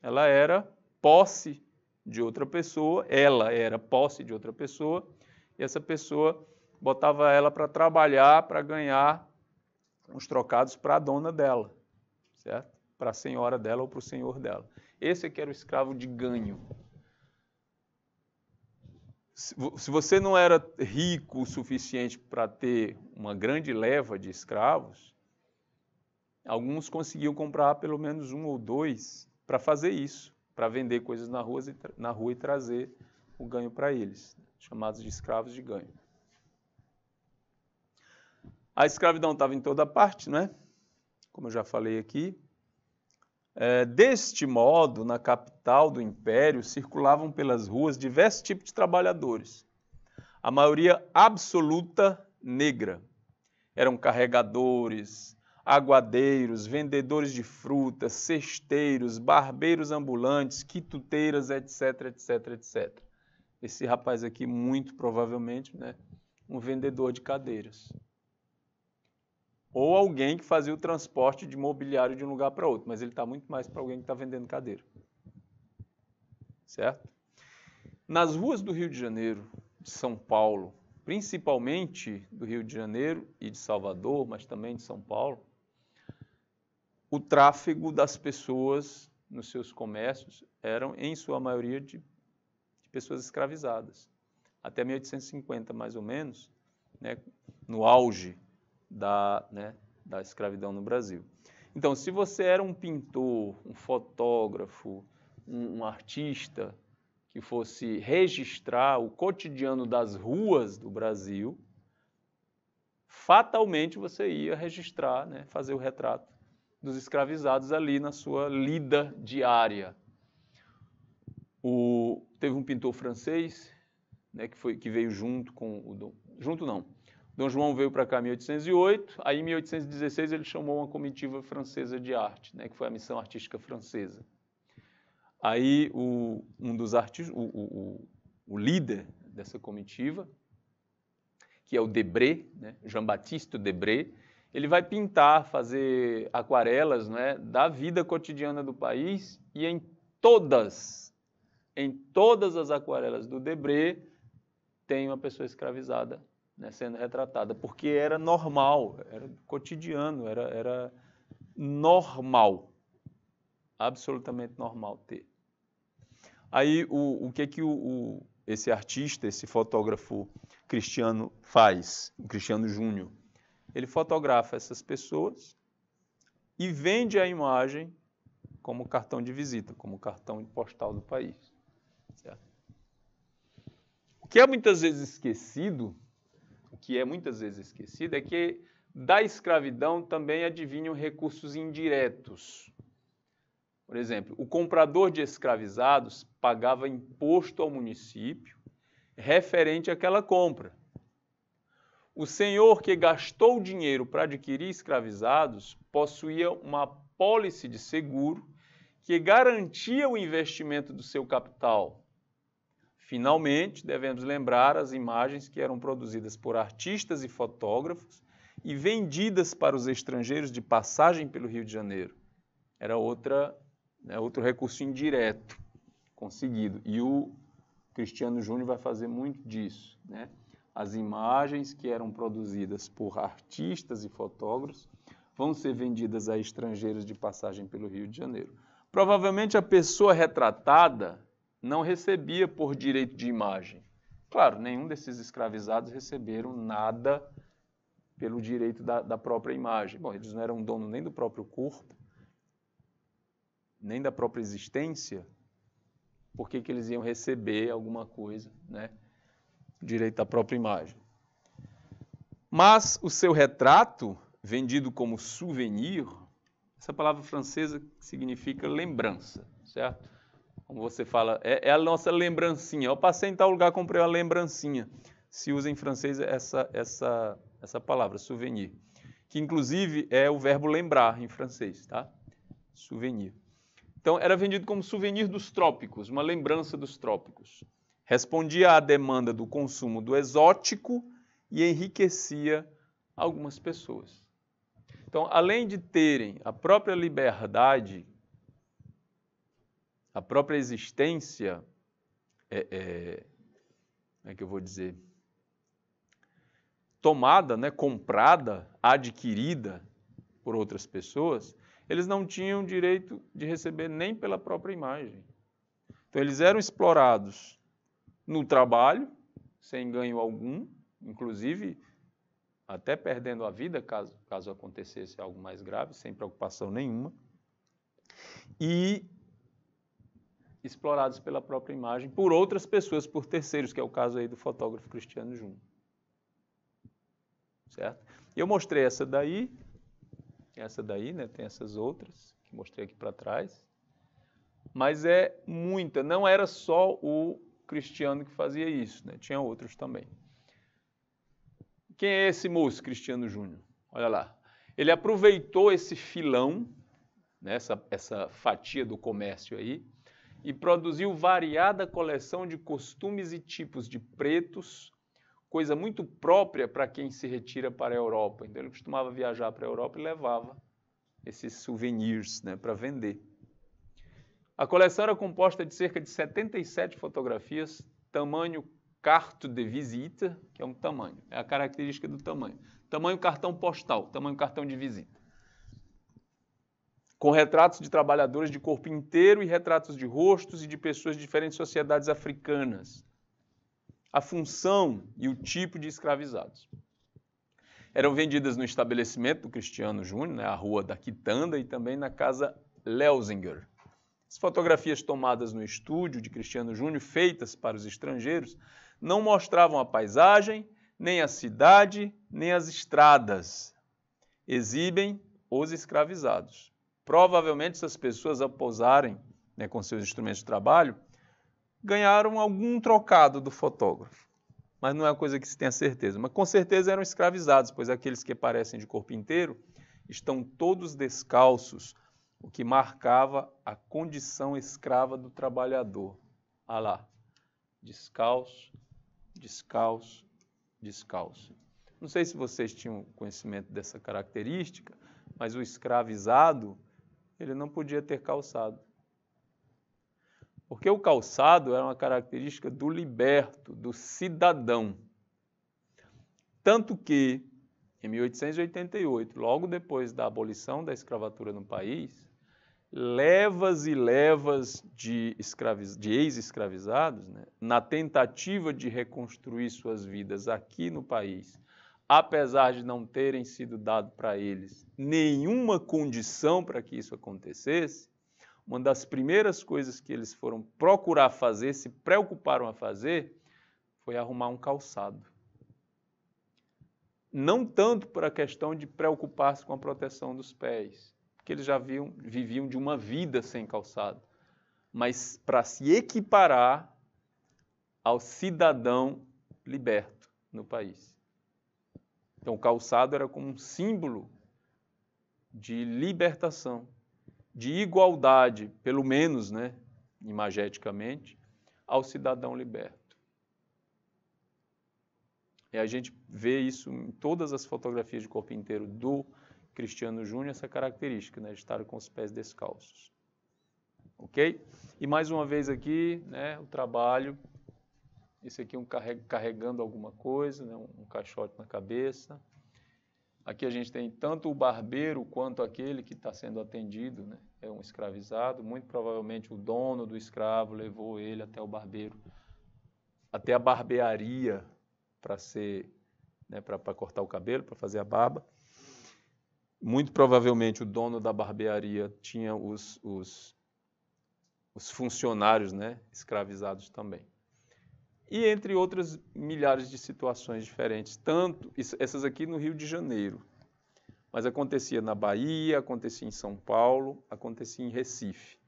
ela era posse de outra pessoa, e essa pessoa botava ela para trabalhar, para ganhar uns trocados para a dona dela, certo? para a senhora dela ou para o senhor dela. Esse é que era o escravo de ganho. Se você não era rico o suficiente para ter uma grande leva de escravos, alguns conseguiam comprar pelo menos um ou dois para fazer isso, para vender coisas na rua e trazer o ganho para eles, chamados de escravos de ganho. A escravidão estava em toda parte, né? Como eu já falei aqui. Deste modo, na capital do império, circulavam pelas ruas diversos tipos de trabalhadores. A maioria absoluta negra. Eram carregadores, aguadeiros, vendedores de frutas, cesteiros, barbeiros ambulantes, quituteiras, etc, etc, etc. Esse rapaz aqui, muito provavelmente, né, um vendedor de cadeiras. Ou alguém que fazia o transporte de mobiliário de um lugar para outro, mas ele está muito mais para alguém que está vendendo cadeira. Certo? Nas ruas do Rio de Janeiro, de São Paulo, principalmente do Rio de Janeiro e de Salvador, mas também de São Paulo, o tráfego das pessoas nos seus comércios eram, em sua maioria, de pessoas escravizadas. Até 1850, mais ou menos, né, no auge da escravidão no Brasil. Então, se você era um pintor, um fotógrafo, um artista que fosse registrar o cotidiano das ruas do Brasil, fatalmente você ia registrar, né, fazer o retrato dos escravizados ali na sua lida diária. Teve um pintor francês, né, que veio junto com o... Junto não. Dom João veio para cá em 1808, aí em 1816 ele chamou uma comitiva francesa de arte, né, que foi a Missão Artística Francesa. Aí um dos artistas, o líder dessa comitiva, que é o Debré, né, Jean-Baptiste Debré, ele vai pintar, fazer aquarelas, né, da vida cotidiana do país, e em todas as aquarelas do Debré tem uma pessoa escravizada, né, sendo retratada, porque era normal, era cotidiano, era normal, absolutamente normal ter. Aí o que esse artista, esse fotógrafo Cristiano faz, o Cristiano Júnior? Ele fotografa essas pessoas e vende a imagem como cartão de visita, como cartão postal do país. Certo? O que é muitas vezes esquecido é que da escravidão também advinham recursos indiretos. Por exemplo, o comprador de escravizados pagava imposto ao município referente àquela compra. O senhor que gastou dinheiro para adquirir escravizados possuía uma apólice de seguro que garantia o investimento do seu capital. Finalmente, devemos lembrar as imagens que eram produzidas por artistas e fotógrafos e vendidas para os estrangeiros de passagem pelo Rio de Janeiro. Era outro recurso indireto conseguido. E o Cristiano Júnior vai fazer muito disso, né? As imagens que eram produzidas por artistas e fotógrafos vão ser vendidas a estrangeiros de passagem pelo Rio de Janeiro. Provavelmente a pessoa retratada não recebia por direito de imagem. Claro, nenhum desses escravizados receberam nada pelo direito da própria imagem. Bom, eles não eram dono nem do próprio corpo, nem da própria existência. Por que eles iam receber alguma coisa, né? Direito da própria imagem. Mas o seu retrato, vendido como souvenir, essa palavra francesa significa lembrança, certo? Como você fala, é a nossa lembrancinha. Eu passei em tal lugar, comprei uma lembrancinha. Se usa em francês essa palavra, souvenir, que inclusive é o verbo lembrar em francês, tá? Souvenir. Então, era vendido como souvenir dos trópicos, uma lembrança dos trópicos. Respondia à demanda do consumo do exótico e enriquecia algumas pessoas. Então, além de terem a própria liberdade, a própria existência, como é que eu vou dizer, tomada, né, comprada, adquirida por outras pessoas, eles não tinham direito de receber nem pela própria imagem. Então, eles eram explorados no trabalho, sem ganho algum, inclusive até perdendo a vida, caso acontecesse algo mais grave, sem preocupação nenhuma, e explorados pela própria imagem, por outras pessoas, por terceiros, que é o caso aí do fotógrafo Cristiano Júnior. Certo? Eu mostrei essa daí, né? Tem essas outras, que mostrei aqui para trás, mas é muita, não era só o Cristiano que fazia isso, né? Tinha outros também. Quem é esse moço, Cristiano Júnior? Olha lá. Ele aproveitou esse filão, né, essa fatia do comércio aí, e produziu variada coleção de costumes e tipos de pretos, coisa muito própria para quem se retira para a Europa. Então ele costumava viajar para a Europa e levava esses souvenirs, né, para vender. A coleção era composta de cerca de 77 fotografias, tamanho carte de visite, que é um tamanho, é a característica do tamanho. Tamanho cartão postal, tamanho cartão de visita. Com retratos de trabalhadores de corpo inteiro e retratos de rostos e de pessoas de diferentes sociedades africanas. A função e o tipo de escravizados. Eram vendidas no estabelecimento do Cristiano Júnior, né, a Rua da Quitanda, e também na Casa Leuzinger. As fotografias tomadas no estúdio de Cristiano Júnior, feitas para os estrangeiros, não mostravam a paisagem, nem a cidade, nem as estradas. Exibem os escravizados. Provavelmente, essas pessoas, ao posarem, né, com seus instrumentos de trabalho, ganharam algum trocado do fotógrafo. Mas não é uma coisa que se tenha certeza. Mas com certeza eram escravizados, pois aqueles que aparecem de corpo inteiro estão todos descalços, o que marcava a condição escrava do trabalhador. Olha lá, descalço, descalço, descalço. Não sei se vocês tinham conhecimento dessa característica, mas o escravizado, ele não podia ter calçado. Porque o calçado era uma característica do liberto, do cidadão. Tanto que, em 1888, logo depois da abolição da escravatura no país, levas e levas de ex-escravizados, né, na tentativa de reconstruir suas vidas aqui no país, apesar de não terem sido dado para eles nenhuma condição para que isso acontecesse, uma das primeiras coisas que eles foram procurar fazer, se preocuparam a fazer, foi arrumar um calçado. Não tanto por a questão de preocupar-se com a proteção dos pés, porque eles já viviam de uma vida sem calçado, mas para se equiparar ao cidadão liberto no país. Então, o calçado era como um símbolo de libertação, de igualdade, pelo menos, né, imageticamente, ao cidadão liberto. E a gente vê isso em todas as fotografias de corpo inteiro do Cristiano Júnior, essa característica, né, de estar com os pés descalços. Ok? E mais uma vez aqui, né, o trabalho, esse aqui carregando alguma coisa, né, um caixote na cabeça. Aqui a gente tem tanto o barbeiro quanto aquele que está sendo atendido, né, é um escravizado. Muito provavelmente o dono do escravo levou ele até o barbeiro, até a barbearia para ser, né, para cortar o cabelo, para fazer a barba. Muito provavelmente o dono da barbearia tinha os funcionários, né, escravizados também. E entre outras milhares de situações diferentes, tanto essas aqui no Rio de Janeiro, mas acontecia na Bahia, acontecia em São Paulo, acontecia em Recife.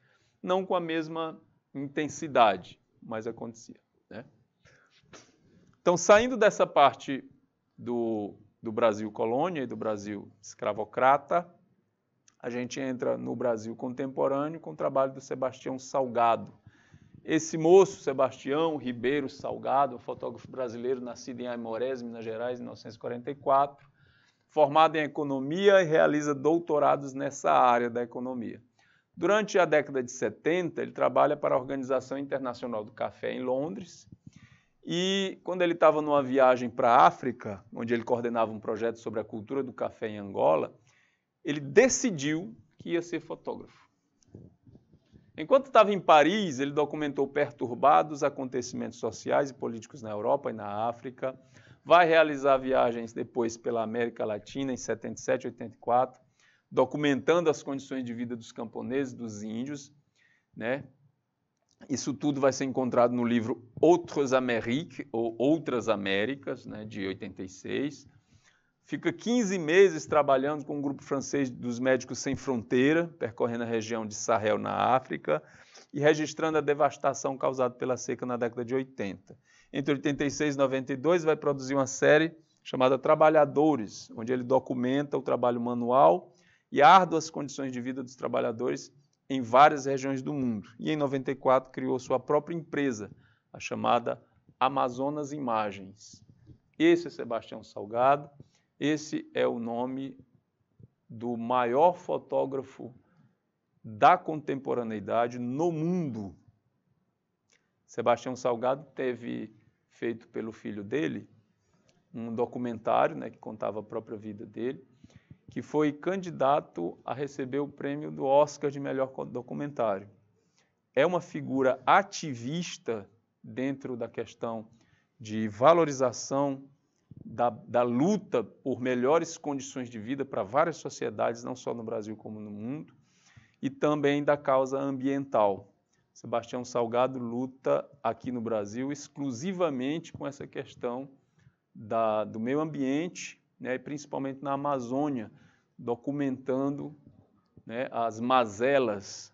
Não com a mesma intensidade, mas acontecia, né? Então, saindo dessa parte do Brasil colônia e do Brasil escravocrata, a gente entra no Brasil contemporâneo com o trabalho do Sebastião Salgado. Esse moço, Sebastião Ribeiro Salgado, um fotógrafo brasileiro nascido em Aimorés, Minas Gerais, em 1944, formado em economia e realiza doutorados nessa área da economia. Durante a década de 70, ele trabalha para a Organização Internacional do Café em Londres, e quando ele estava numa viagem para a África, onde ele coordenava um projeto sobre a cultura do café em Angola, ele decidiu que ia ser fotógrafo. Enquanto estava em Paris, ele documentou perturbados acontecimentos sociais e políticos na Europa e na África. Vai realizar viagens depois pela América Latina em 77, 84, documentando as condições de vida dos camponeses, dos índios, né? Isso tudo vai ser encontrado no livro Autres Amériques, ou Outras Américas, né, de 86. Fica 15 meses trabalhando com um grupo francês dos Médicos Sem Fronteira, percorrendo a região de Sahel na África e registrando a devastação causada pela seca na década de 80. Entre 86 e 92 vai produzir uma série chamada Trabalhadores, onde ele documenta o trabalho manual e árduas condições de vida dos trabalhadores em várias regiões do mundo. E em 94 criou sua própria empresa, a chamada Amazonas Imagens. Esse é Sebastião Salgado, esse é o nome do maior fotógrafo da contemporaneidade no mundo. Sebastião Salgado teve feito pelo filho dele um documentário, né, que contava a própria vida dele, que foi candidato a receber o prêmio do Oscar de melhor documentário. É uma figura ativista dentro da questão de valorização da luta por melhores condições de vida para várias sociedades, não só no Brasil como no mundo, e também da causa ambiental. Sebastião Salgado luta aqui no Brasil exclusivamente com essa questão do meio ambiente, né, principalmente na Amazônia, documentando, né, as mazelas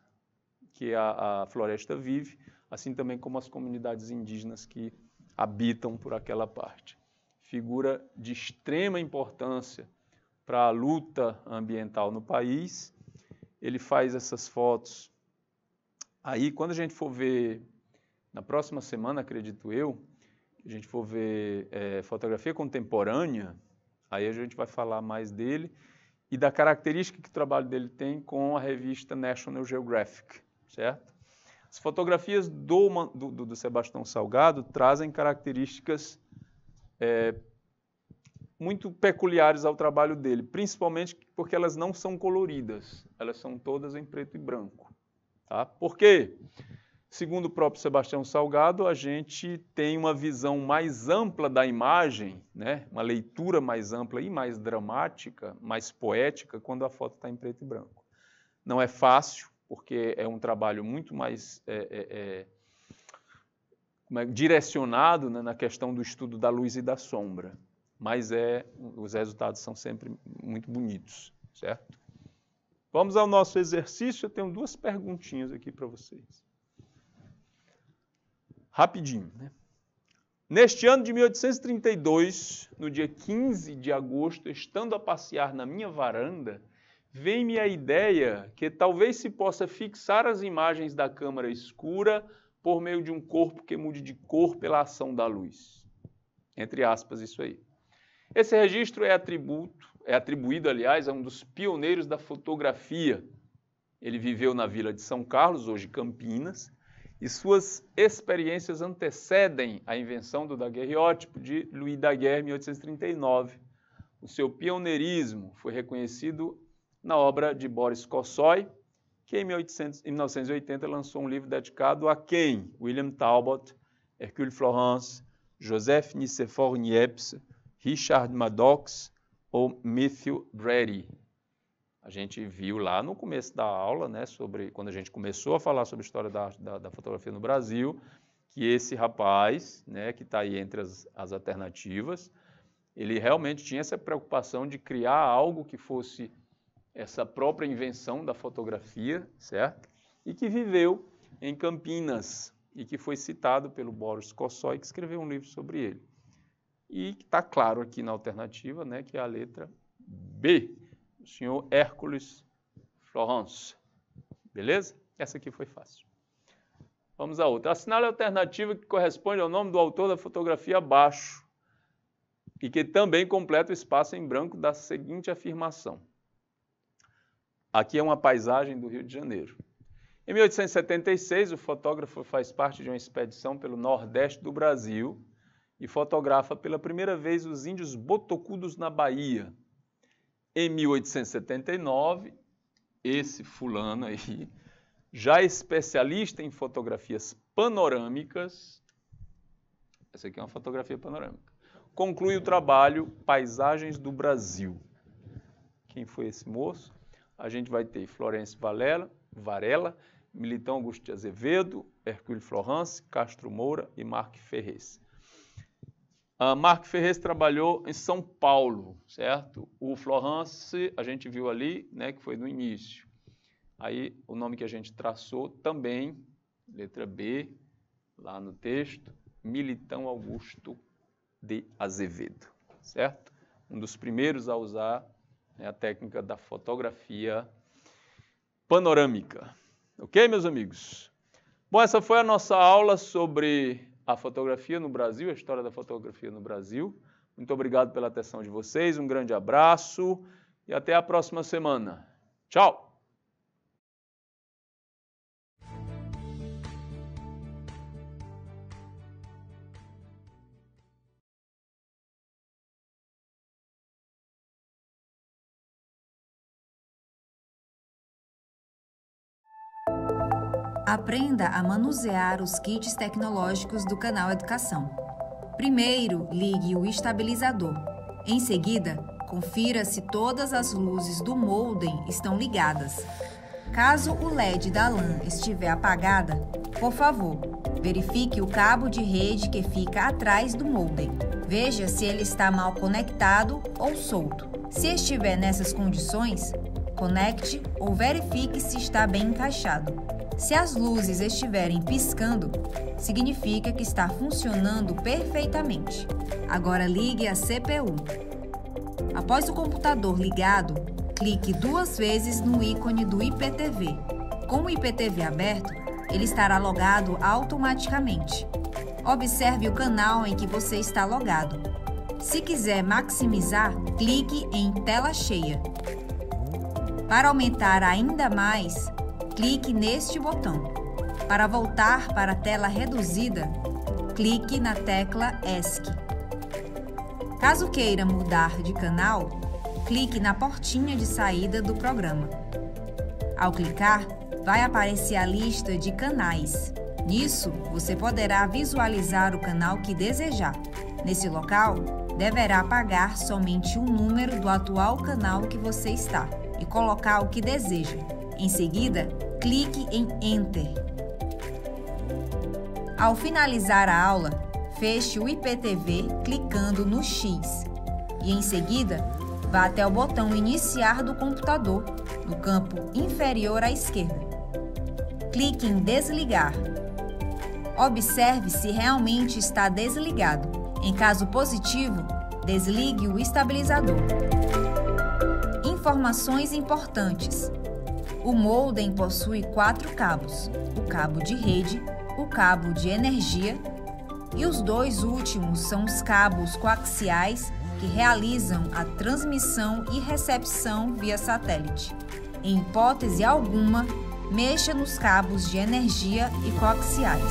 que a floresta vive, assim também como as comunidades indígenas que habitam por aquela parte. Figura de extrema importância para a luta ambiental no país. Ele faz essas fotos. Aí, quando a gente for ver, na próxima semana, acredito eu, a gente for ver fotografia contemporânea, aí a gente vai falar mais dele e da característica que o trabalho dele tem com a revista National Geographic, certo? As fotografias do Sebastião Salgado trazem características muito peculiares ao trabalho dele, principalmente porque elas não são coloridas, elas são todas em preto e branco. Tá? Por quê? Segundo o próprio Sebastião Salgado, a gente tem uma visão mais ampla da imagem, né? Uma leitura mais ampla e mais dramática, mais poética, quando a foto está em preto e branco. Não é fácil, porque é um trabalho muito mais direcionado, né, na questão do estudo da luz e da sombra, mas os resultados são sempre muito bonitos, certo? Vamos ao nosso exercício. Eu tenho duas perguntinhas aqui para vocês. Rapidinho, né? Neste ano de 1832, no dia 15 de agosto, estando a passear na minha varanda, vem-me a ideia que talvez se possa fixar as imagens da câmara escura por meio de um corpo que mude de cor pela ação da luz. Entre aspas, isso aí. Esse registro é atribuído, aliás, a um dos pioneiros da fotografia. Ele viveu na Vila de São Carlos, hoje Campinas, e suas experiências antecedem a invenção do daguerreótipo de Louis Daguerre, em 1839. O seu pioneirismo foi reconhecido na obra de Boris Kossoy, que em 1980 lançou um livro dedicado a quem? William Talbot, Hercule Florence, Joseph Nicéphore Niepce, Richard Maddox ou Matthew Brady. A gente viu lá no começo da aula, né, quando a gente começou a falar sobre a história da fotografia no Brasil, que esse rapaz, né, que está aí entre as alternativas, ele realmente tinha essa preocupação de criar algo que fosse essa própria invenção da fotografia, certo? E que viveu em Campinas e que foi citado pelo Boris Kossoy, que escreveu um livro sobre ele. E que está claro aqui na alternativa, né, que é a letra B, o senhor Hercules Florence. Beleza? Essa aqui foi fácil. Vamos a outra. Assinale a alternativa que corresponde ao nome do autor da fotografia abaixo e que também completa o espaço em branco da seguinte afirmação. Aqui é uma paisagem do Rio de Janeiro. Em 1876, o fotógrafo faz parte de uma expedição pelo Nordeste do Brasil e fotografa pela primeira vez os índios botocudos na Bahia. Em 1879, esse fulano aí, já especialista em fotografias panorâmicas, essa aqui é uma fotografia panorâmica, conclui o trabalho Paisagens do Brasil. Quem foi esse moço? A gente vai ter Florencio Varela, Militão Augusto de Azevedo, Hercule Florence, Castro Moura e Marc Ferrez. Marc Ferrez trabalhou em São Paulo, certo? O Florence, a gente viu ali, né, que foi no início. Aí, o nome que a gente traçou também, letra B, lá no texto, Militão Augusto de Azevedo, certo? Um dos primeiros a usar, né, a técnica da fotografia panorâmica. Ok, meus amigos? Bom, essa foi a nossa aula sobre a fotografia no Brasil, a história da fotografia no Brasil. Muito obrigado pela atenção de vocês, um grande abraço e até a próxima semana. Tchau! Aprenda a manusear os kits tecnológicos do canal Educação. Primeiro, ligue o estabilizador. Em seguida, confira se todas as luzes do modem estão ligadas. Caso o LED da LAN estiver apagada, por favor, verifique o cabo de rede que fica atrás do modem. Veja se ele está mal conectado ou solto. Se estiver nessas condições, conecte ou verifique se está bem encaixado. Se as luzes estiverem piscando, significa que está funcionando perfeitamente. Agora ligue a CPU. Após o computador ligado, clique 2 vezes no ícone do IPTV. Com o IPTV aberto, ele estará logado automaticamente. Observe o canal em que você está logado. Se quiser maximizar, clique em Tela Cheia. Para aumentar ainda mais, clique neste botão. Para voltar para a tela reduzida, clique na tecla ESC. Caso queira mudar de canal, clique na portinha de saída do programa. Ao clicar, vai aparecer a lista de canais. Nisso, você poderá visualizar o canal que desejar. Nesse local, deverá apagar somente o número do atual canal que você está e colocar o que deseja. Em seguida, clique em Enter. Ao finalizar a aula, feche o IPTV clicando no X e, em seguida, vá até o botão Iniciar do computador, no campo inferior à esquerda. Clique em Desligar. Observe se realmente está desligado. Em caso positivo, desligue o estabilizador. Informações importantes. O modem possui 4 cabos, o cabo de rede, o cabo de energia e os 2 últimos são os cabos coaxiais que realizam a transmissão e recepção via satélite. Em hipótese alguma, mexa nos cabos de energia e coaxiais.